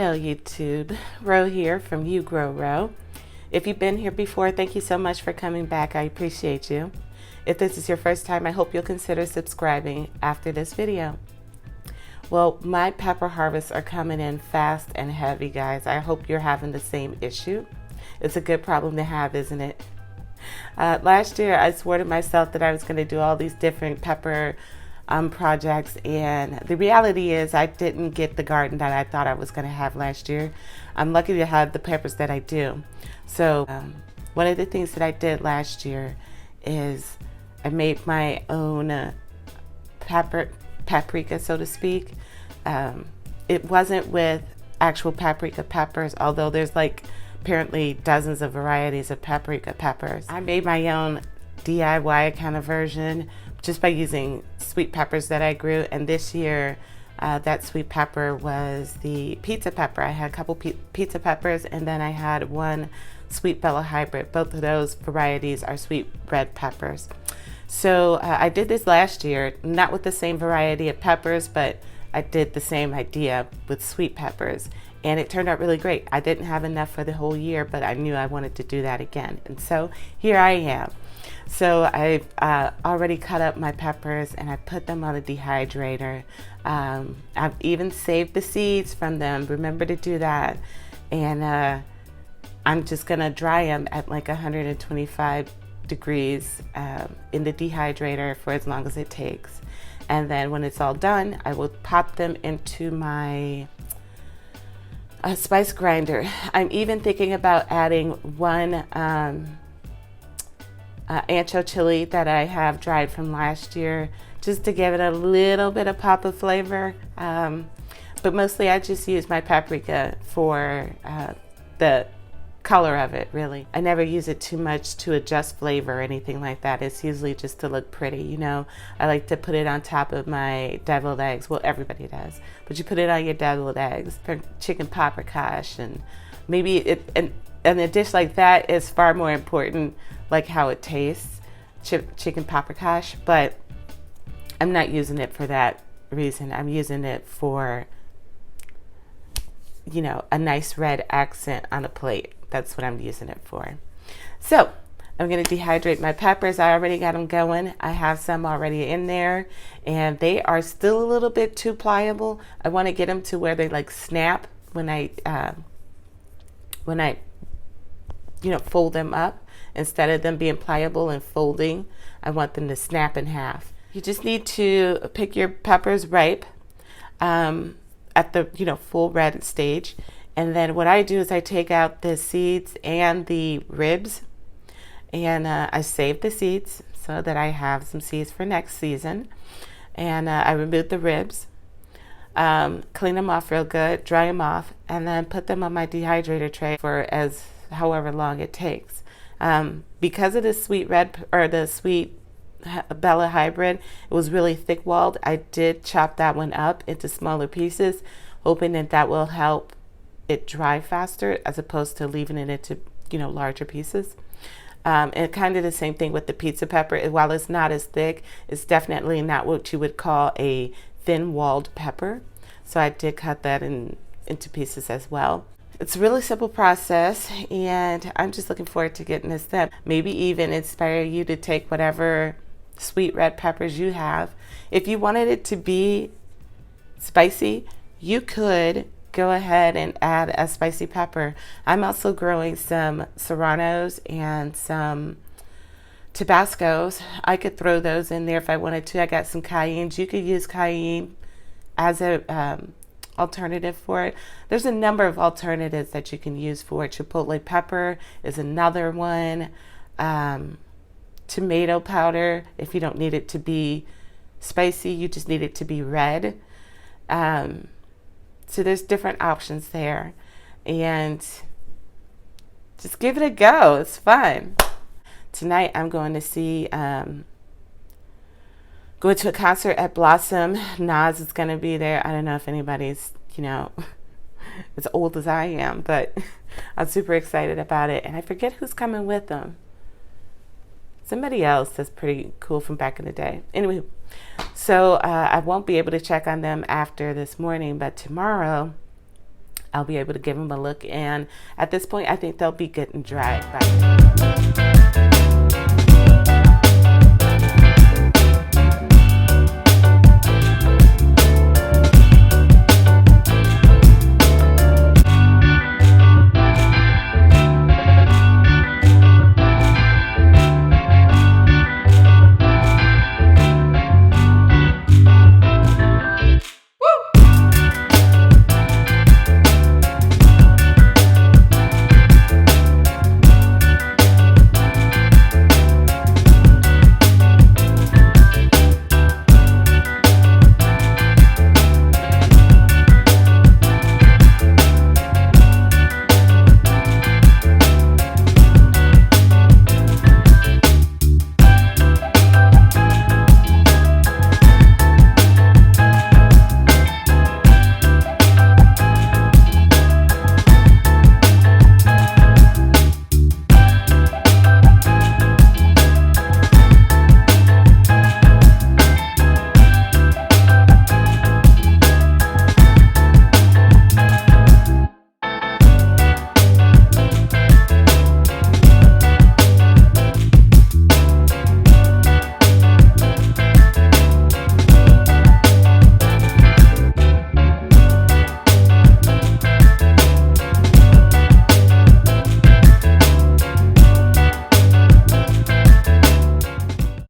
Hello YouTube, Ro here from You Grow Ro. If you've been here before, thank you so much for coming back. I appreciate you. If this is your first time, I hope you'll consider subscribing after this video. Well, my pepper harvests are coming in fast and heavy, guys. I hope you're having the same issue. It's a good problem to have, isn't it? Last year, I swore to myself that I was going to do all these different pepper projects, and the reality is I didn't get the garden that I thought I was going to have last year. I'm lucky to have the peppers that I do. So one of the things that I did last year is I made my own paprika, so to speak. It wasn't with actual paprika peppers, although there's like apparently dozens of varieties of paprika peppers. I made my own DIY kind of version just by using sweet peppers that I grew, and this year that sweet pepper was the pizza pepper. I had a couple pizza peppers, and then I had one sweet bella hybrid. Both of those varieties are sweet red peppers. So I did this last year, not with the same variety of peppers, but I did the same idea with sweet peppers, and it turned out really great. I didn't have enough for the whole year, but I knew I wanted to do that again, and so here I am. So I've already cut up my peppers and I put them on a dehydrator. I've even saved the seeds from them. Remember to do that. And I'm just gonna dry them at like 125 degrees in the dehydrator for as long as it takes. And then when it's all done, I will pop them into my spice grinder. I'm even thinking about adding one ancho chili that I have dried from last year, just to give it a little bit of pop of flavor. But mostly I just use my paprika for the color of it, really. I never use it too much to adjust flavor or anything like that. It's usually just to look pretty, you know. I like to put it on top of my deviled eggs. Well, everybody does, but you put it on your deviled eggs for chicken paprikash, and maybe and a dish like that is far more important, like how it tastes, chicken paprikash, but I'm not using it for that reason. I'm using it for, you know, a nice red accent on a plate. That's what I'm using it for. So I'm going to dehydrate my peppers. I already got them going. I have some already in there, and they are still a little bit too pliable. I want to get them to where they like snap when I you know, fold them up. Instead of them being pliable and folding, I want them to snap in half. You just need to pick your peppers ripe at the, you know, full red stage. And then what I do is I take out the seeds and the ribs, and I save the seeds so that I have some seeds for next season. And I remove the ribs, clean them off real good, dry them off, and then put them on my dehydrator tray for however long it takes. Because of the sweet red or the sweet Bella hybrid, it was really thick walled. I did chop that one up into smaller pieces, hoping that that will help it dry faster as opposed to leaving it into, you know, larger pieces. And kind of the same thing with the pizza pepper. While it's not as thick, it's definitely not what you would call a thin walled pepper. So I did cut that into pieces as well. It's a really simple process, and I'm just looking forward to getting this done. Maybe even inspire you to take whatever sweet red peppers you have. If you wanted it to be spicy, you could go ahead and add a spicy pepper. I'm also growing some serranos and some Tabascos. I could throw those in there if I wanted to. I got some cayennes. You could use cayenne as a alternative for it. There's a number of alternatives that you can use for it. Chipotle pepper is another one. Tomato powder, if you don't need it to be spicy, you just need it to be red. So there's different options there, and just give it a go. It's fun. Tonight I'm going to see going to a concert at Blossom. Nas is going to be there. I don't know if anybody's, you know, as old as I am, but I'm super excited about it. And I forget who's coming with them. Somebody else that's pretty cool from back in the day. Anyway, so I won't be able to check on them after this morning, but tomorrow I'll be able to give them a look, and at this point I think they'll be good and dry. Bye.